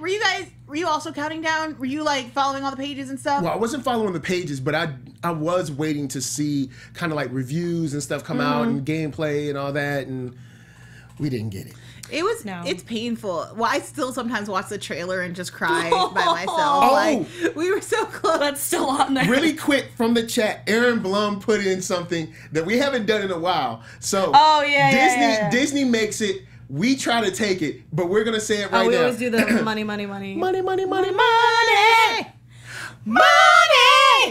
were you also counting down? Were you like following all the pages and stuff? Well, I wasn't following the pages, but I was waiting to see kind of like reviews and stuff come out and gameplay and all that, and we didn't get it. It's painful. Well, I still sometimes watch the trailer and just cry by myself. Like, we were so close. That's still on there. Really quick from the chat, Aaron Blum put in something that we haven't done in a while. So Disney makes it. We try to take it, but we're gonna say it right now. We always do the money. Money.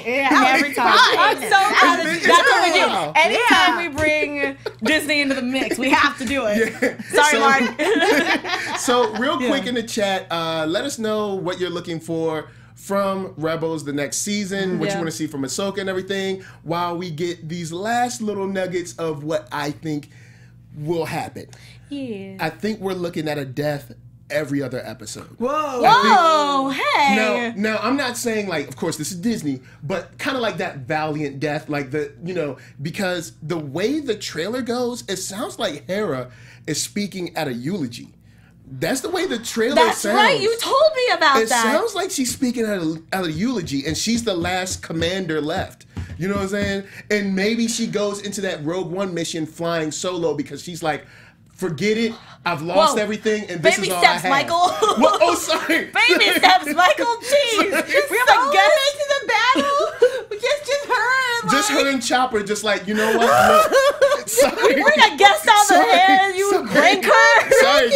Yeah, every time. I'm so proud of you. That's what we do. Anytime we bring Disney into the mix, we have to do it. Yeah. Sorry, Mark. So real quick in the chat, let us know what you're looking for from Rebels the next season, what you want to see from Ahsoka and everything, while we get these last little nuggets of what I think will happen. Yeah. I think we're looking at a death every other episode. Whoa, hey. Now I'm not saying like, of course this is Disney, but kind of like that valiant death, like because the way the trailer goes, it sounds like Hera is speaking at a eulogy. That's the way the trailer sounds. That's right, you told me about that. It sounds like she's speaking at a eulogy, and she's the last commander left. You know what I'm saying? And maybe she goes into that Rogue One mission flying solo because she's like, forget it. I've lost everything, and this is all I have. Baby steps, Michael. What? Oh, sorry. Baby steps, Michael. Jeez. We have a guest into the battle. Just her and just her and Chopper. Just like, you know what? Look, sorry. Bring a guest on the hand. You breaker. Sorry.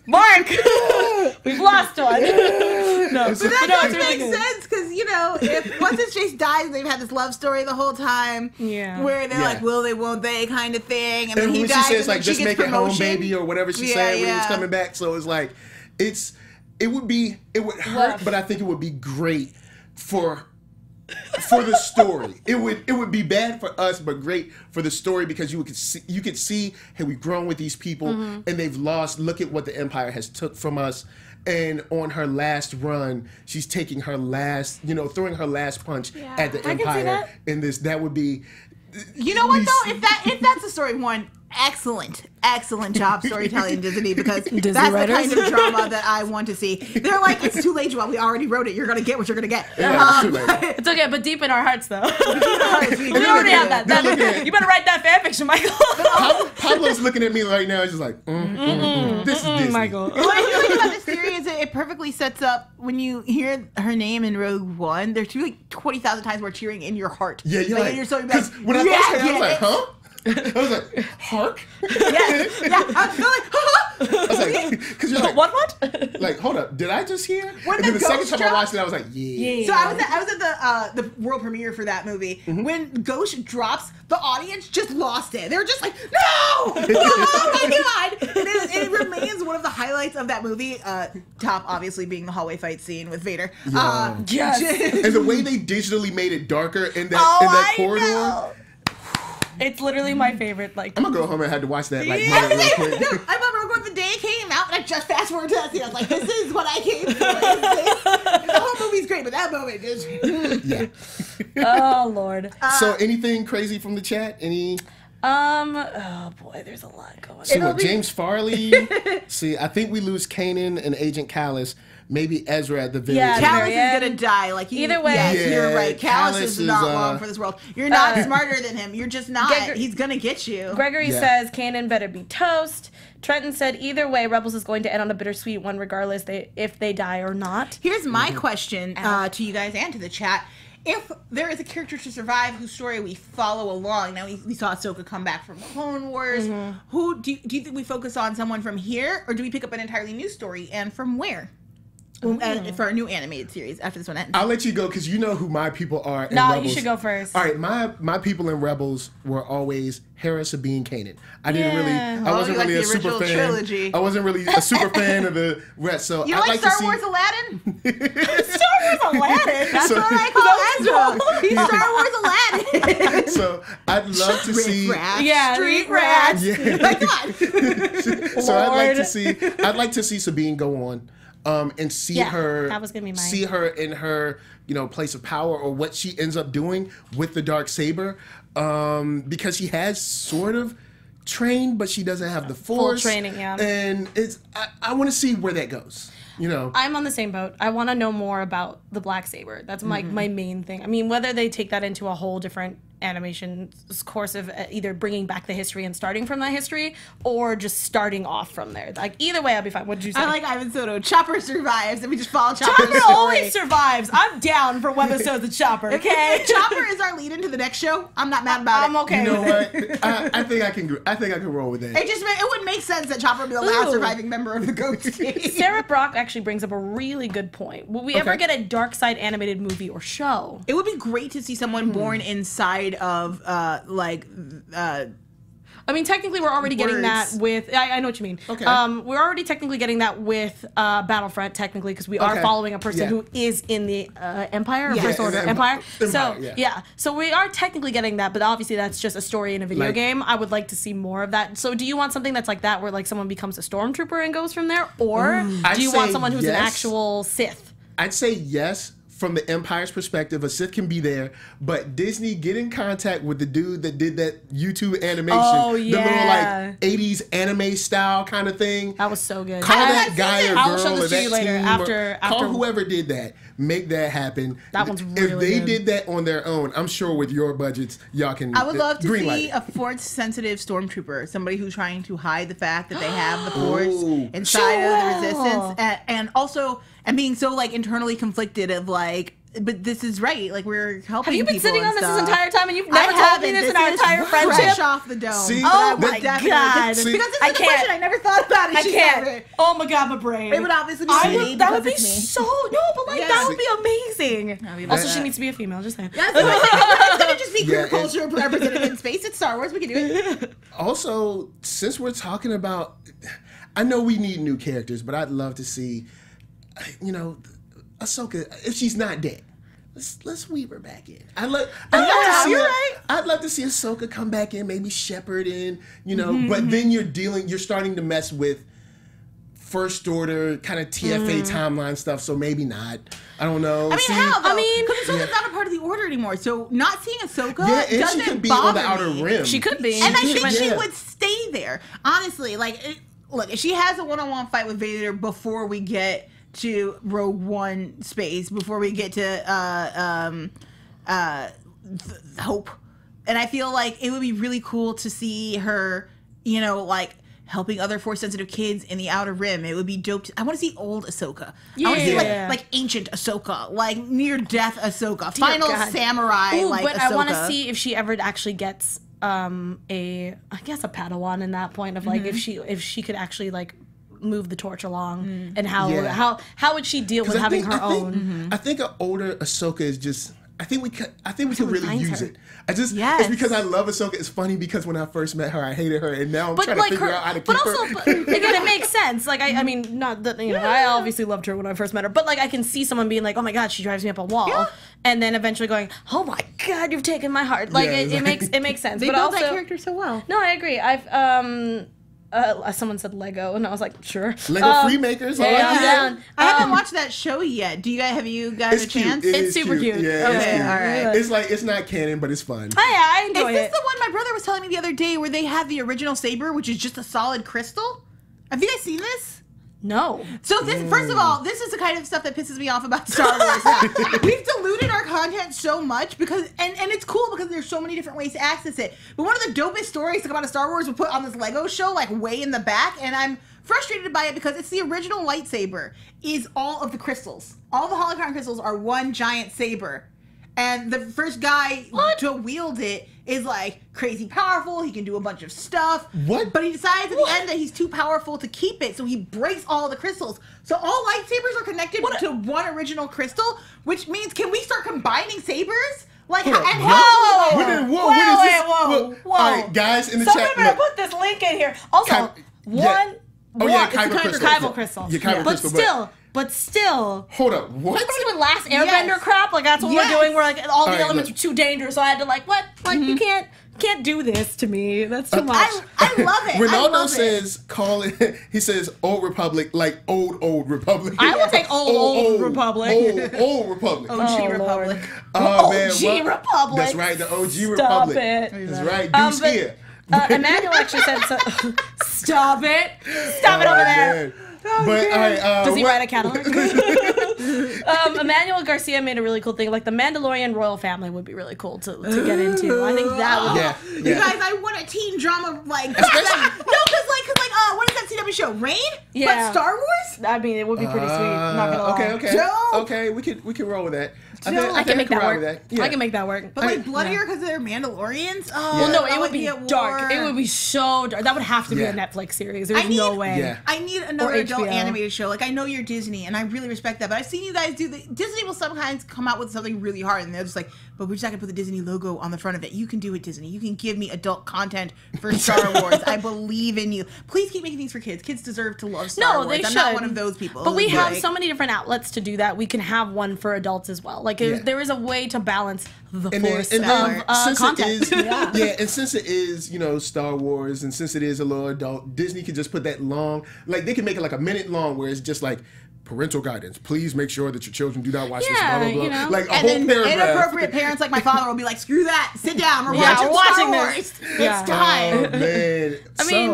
Mark. We've lost one. No, but that does make sense because if once his face dies, they've had this love story the whole time. Yeah. Where they're like, will they, won't they, kind of thing. And then he when dies, she says like, just make it home, promotion. baby, or whatever she said when he was coming back. So it's like, it would hurt, but I think it would be great for the story. It would be bad for us, but great for the story because you could see, hey, we've grown with these people and they've lost. Look at what the Empire has took from us. And on her last run, she's taking her last, throwing her last punch at the Empire. In this, that would be. You know what though? If that's the story, one, excellent job storytelling, Disney, because that's the kind of drama that I want to see. They're like, it's too late, Joelle. We already wrote it. You're gonna get what you're gonna get. Yeah, it's too late. It's okay, but deep in our hearts, though. We already have that. You better write that fan fiction, Michael. Pablo's looking at me right now. He's just like, this is Disney. Michael. What I like about this series is it perfectly sets up when you hear her name in Rogue One. There's like 20,000 times more cheering in your heart. Yeah, you're like you're so bad. When I first heard it, I was like, huh? I was like, hark? Yeah. I was like, huh? I was like, because you're like, what? Like, hold up, did I just hear? When and then the second time I drops, watched it, I was like, yeah. So I was at the world premiere for that movie. When Ghost drops, the audience just lost it. They were just like, no! Oh my god! And it remains one of the highlights of that movie. Top, obviously, being the hallway fight scene with Vader. Yes. And the way they digitally made it darker in that corridor. Know. It's literally my favorite. Like, I'm gonna go home and have to watch that. Like, I real quick. remember when the day it came out, and I just fast forward to that scene. I was like, "This is what I came for." The whole movie's great, but that moment is. Yeah. Oh Lord. So, anything crazy from the chat? Any? Oh boy, there's a lot going on. See what James Farley. See, I think we lose Kanan and Agent Callus. Maybe Ezra at the very end. Callus is gonna die. Like either way, you're right. Callus is not long for this world. You're not smarter than him. You're just not. He's gonna get you. Gregory says Kanan better be toast. Trenton said either way, Rebels is going to end on a bittersweet one, regardless if they die or not. Here's my question to you guys and to the chat. If there is a character to survive whose story we follow along, now we saw Ahsoka come back from Clone Wars. Who do you think we focus on? Someone from here, or do we pick up an entirely new story, and from where? For a new animated series after this one ends. I'll let you go because you know who my people are in No, Rebels. you should go first. All right, my people in Rebels were always Hera, Sabine, Kanan. I wasn't really a super fan. Trilogy. I wasn't really a super fan of the rest. So you I'd like to Star see... Wars Aladdin? Star Wars Aladdin? That's what I call Ezra. He's Star Wars Aladdin. So I'd love to see... Street rats. Yeah. My God. So I'd like to see Sabine go on. and see her. That was gonna be mine. See her in her, place of power, or what she ends up doing with the darksaber, because she has sort of trained, but she doesn't have the force. Full training, yeah. And I want to see where that goes. I'm on the same boat. I want to know more about the black saber. That's my main thing. I mean, whether they take that into a whole different animation course of either bringing back the history and starting from that history, or just starting off from there. Like, either way, I'll be fine. What did you say? I like Ivan Soto. Chopper survives, and we just follow Chopper. Chopper always survives. I'm down for webisodes of Chopper. Okay, if Chopper is our lead into the next show, I'm not mad about it. I'm okay. You know what? I think I can roll with that. It would make sense that Chopper would be the last surviving member of the Ghost team. Sarah Brock actually brings up a really good point. Will we ever get a dark side animated movie or show? It would be great to see someone born inside of I mean, technically, we're already getting that with. I know what you mean. Okay. We're already technically getting that with Battlefront, technically, because we are following a person who is in the Empire, or First Order, Empire. So so we are technically getting that, but obviously that's just a story in a video game. I would like to see more of that. So, do you want something that's like that, where like someone becomes a stormtrooper and goes from there, or do you want someone who's an actual Sith? I'd say yes. From the Empire's perspective, a Sith can be there, but Disney, get in contact with the dude that did that YouTube animation. Oh, yeah. The little, 80s anime style kind of thing. That was so good. Call that guy or girl I'll show this or to that you later, team. after Call whoever did that. Make that happen. That one's really If they good. did that on their own, I'm sure with your budgets, y'all can I would love to see it. a force-sensitive stormtrooper, somebody who's trying to hide the fact that they have the force inside of the resistance, and also being so like internally conflicted of like. But this is right. Like, we're helping. Have you been people sitting on and this stuff. entire time, and you've never told me this in our entire friendship? Fresh off the dome. See? Oh But my definitely- God. Because See? this is I a can't. question I never thought about it. I She can't. said it. Oh my God, my brain. It would obviously be me. That would be because it's me. so but like Yeah. that would be amazing. be Also, bad. she needs to be a female. Just saying. That's what I'm saying. It's gonna just be queer Yeah, culture represented in space. It's Star Wars. We can do it. Also, since we're talking about, I know we need new characters, but I'd love to see, Ahsoka, if she's not dead. Let's weave her back in. I'd love to see Ahsoka come back in, maybe shepherd in, but then you're starting to mess with First Order kind of TFA timeline stuff, so maybe not. I don't know. I mean, how though? Because Ahsoka's not a part of the Order anymore, so not seeing Ahsoka and doesn't she could be bother on the outer me. rim. She could be. And I think she would stay there. Honestly, look, if she has a one-on-one fight with Vader before we get to Rogue One space, before we get to Hope, and I feel like it would be really cool to see her, helping other Force-sensitive kids in the Outer Rim. It would be dope. I want to see old Ahsoka. I want to see like ancient Ahsoka, like near-death Ahsoka, final samurai. Ooh, like but Ahsoka. I want to see if she ever actually gets a Padawan in that point of like if she could actually like move the torch along and how would she deal with having her own? I think an older Ahsoka is just. I think we could really use her. it. It's because I love Ahsoka. It's funny because when I first met her, I hated her, and now I'm trying to figure out how to keep her. But again, it makes sense. Like I mean, not that I obviously loved her when I first met her, but like I can see someone being like, "Oh my God, she drives me up a wall," and then eventually going, "Oh my God, you've taken my heart." Like it makes sense. They but built also, that character so well. No, I agree. Someone said Lego, and I was like, sure. Lego Freemakers. I'm down. I haven't watched that show yet. Have you guys a chance? It's super cute. Yeah, Okay, all right. It's like it's not canon, but it's fun. I enjoy Is this it. the one my brother was telling me the other day where they have the original saber, which is just a solid crystal? Have you guys seen this? No. So this, first of all, this is the kind of stuff that pisses me off about Star Wars. We've diluted our content so much because, and it's cool because there's so many different ways to access it. But one of the dopest stories about a Star Wars was put on this Lego show, like way in the back, and I'm frustrated by it because it's the original lightsaber is all of the crystals. All the holocron crystals are one giant saber. And the first guy to wield it is like crazy powerful. He can do a bunch of stuff. What? But he decides at the end that he's too powerful to keep it, so he breaks all the crystals. So all lightsabers are connected to one original crystal, which means can we start combining sabers? Like, Hold up, and whoa, what is this? Whoa. All right, guys in the Somebody chat. better put this link in here. Also, Kyber crystal. Kyber crystal. Yeah, Kyber crystal. But still. Hold up, what? What's even Last Airbender crap? Like that's what we're doing. We're like all the elements are too dangerous, so I had to like what? Like you can't. can't do this to me. That's too much. I love it. Ronaldo says, call it, he says, Old Republic, like old Republic. I will take old Republic. Old Republic. OG Republic. Oh, man. OG Republic. That's right, the OG Stop Republic. it. That's right, Deuce but- here. Emmanuel actually said, stop it. Stop it over there. Man. But, all right, Does he write a catalog? Emmanuel Garcia made a really cool thing. Like the Mandalorian royal family would be really cool to get into. I think that would. Yeah. You guys, I want a teen drama like no, because what is that CW show? Rain? Yeah. But Star Wars? I mean, it would be pretty sweet. Not gonna lie. Okay. Dope. Okay, we can roll with that. I can make that ride work. with that. Yeah. I can make that work. But like bloodier because they're Mandalorians? Oh, Well, no, that it would be at dark. war. It would be so dark. That would have to be a Netflix series. There's no way. Yeah. I need another Or adult HBO. animated show. Like, I know you're Disney, and I really respect that, but I've seen you guys do Disney will sometimes come out with something really hard, and they're just like, but we're just not going to put the Disney logo on the front of it. You can do it, Disney. You can give me adult content for Star Wars. I believe in you. Please keep making things for kids. Kids deserve to love Star Wars. They I'm should. not one of those people. But we have Like, so many different outlets to do that. We can have one for adults as well. Like there is a way to balance the force since content. it is, and since it is, Star Wars, and since it is a little adult, Disney can just put that long, like they can make it like a minute long, where it's just like parental guidance. Please make sure that your children do not watch this. Blah blah blah. Like a and whole then paragraph. inappropriate parents like my father will be like, screw that, sit down, we're Yeah, watching we're watching Star Wars. this. It's time. Oh man. I mean-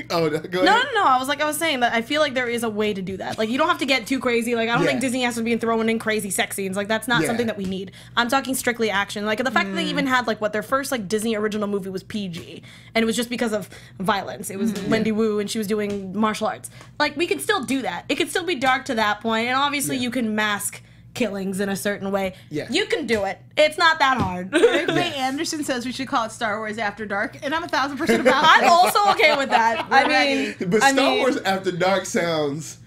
go ahead. No. I was saying that I feel like there is a way to do that. Like you don't have to get too crazy. Like I don't think Disney has to be throwing in crazy sex scenes. Like that's not something that we need. I'm talking strictly action. Like the fact that they even had like their first like Disney original movie was PG, and it was just because of violence. It was Wendy Wu, and she was doing martial arts. Like we could still do that. It could still be dark to that point, and obviously you can mask killings in a certain way. Yeah. You can do it. It's not that hard. Ray Anderson says we should call it Star Wars After Dark, and I'm 1,000% about I'm it. also okay with that. I mean, But Star Wars After Dark sounds.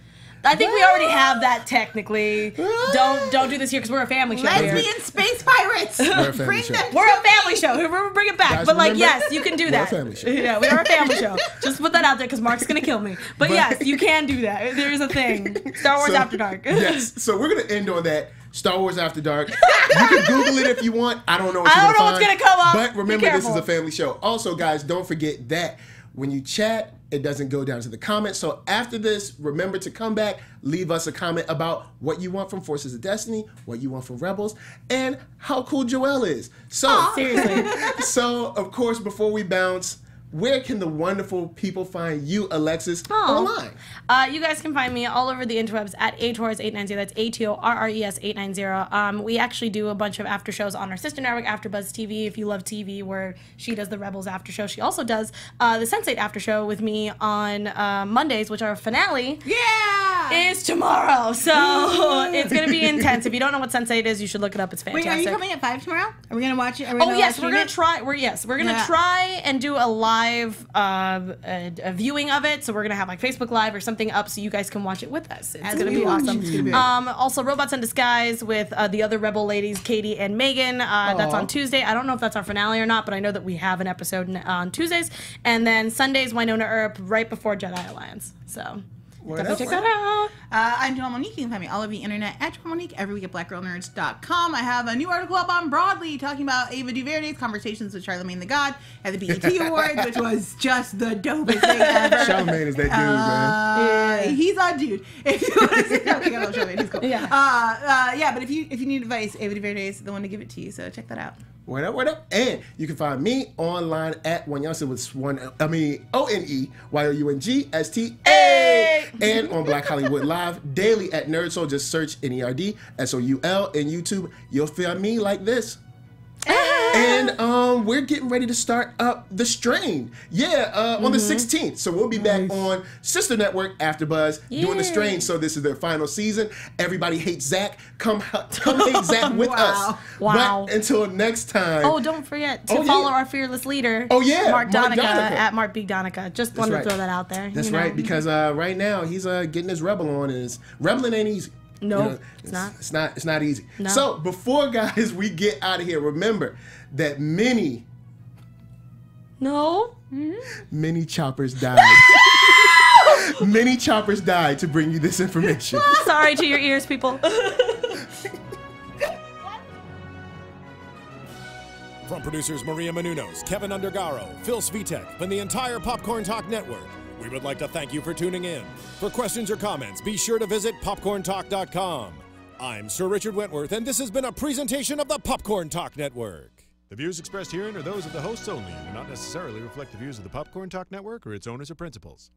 I think we already have that technically. Don't do this here because we're a family show here. Lesbian space pirates. We're a family Bring show. them. We're a family show. We're bring it back. Guys, but like, remember, yes, you can do we're a that. family show. Yeah, we are a family show. Just put that out there because Mark's gonna kill me. But yes, you can do that. There is a thing. Star Wars After Dark. Yes. So we're gonna end on that. Star Wars After Dark. You can Google it if you want. I don't know what I you're don't know gonna what's find. gonna come up. But Be remember, this is careful. a family show. Also, guys, don't forget that when you chat, it doesn't go down to the comments. So after this, remember to come back, leave us a comment about what you want from Forces of Destiny, what you want from Rebels, and how cool Joelle is. So Seriously. So of course, before we bounce, where can the wonderful people find you, Alexis, online? You guys can find me all over the interwebs at atorres890. That's ATORRES 890. We actually do a bunch of after shows on our sister network, AfterBuzz TV. If you love TV, where she does the Rebels after show, she also does the Sense8 after show with me on Mondays, which our finale is tomorrow. So it's gonna be intense. If you don't know what Sense8 is, you should look it up. It's fantastic. Wait, are you coming at 5 tomorrow? Are we gonna watch it? Oh yes, we're gonna try. We're gonna try and do a live a viewing of it. So we're gonna have like Facebook Live or something up so you guys can watch it with us. It's gonna be awesome. Also, Robots in Disguise with the other Rebel ladies, Katie and Megan. That's on Tuesday. I don't know if that's our finale or not, but I know that we have an episode on Tuesdays, and then Sundays Winona Earp right before Jedi Alliance. So. Definitely check that out. I'm Joelle Monique. You can find me all over the internet at Joelle Monique, every week at blackgirlnerds.com. I have a new article up on Broadly talking about Ava DuVernay's conversations with Charlamagne the God at the BET Awards, which was just the dopest thing ever. Charlamagne is that dude, man. He's our dude. If you want to see something about Charlamagne, he's cool. Yeah. But if you need advice, Ava DuVernay is the one to give it to you. So check that out. What up? And you can find me online at One Youngster with ONEYOUNGSTA. And on Black Hollywood Live daily at NerdSoul. Just search NERDSOUL in YouTube. You'll find me like this. And we're getting ready to start up The Strain. On the 16th. So we'll be back on Sister Network AfterBuzz doing The Strain. So this is their final season. Everybody hates Zach. Come hate Zach with us. Wow. But until next time. Oh, don't forget to follow our fearless leader. Mark Donica at Mark B. Donica. Just wanted to throw that out there. That's right, because right now he's getting his rebel on. And rebelling ain't easy. No, it's not. It's not easy. No. So before guys, we get out of here, remember that many choppers died. Many choppers died to bring you this information. Sorry to your ears, people. From producers Maria Menounos, Kevin Undergaro, Phil Svitek, and the entire Popcorn Talk Network, we would like to thank you for tuning in. For questions or comments, be sure to visit popcorntalk.com. I'm Sir Richard Wentworth, and this has been a presentation of the Popcorn Talk Network. The views expressed herein are those of the hosts only and do not necessarily reflect the views of the Popcorn Talk Network or its owners or principals.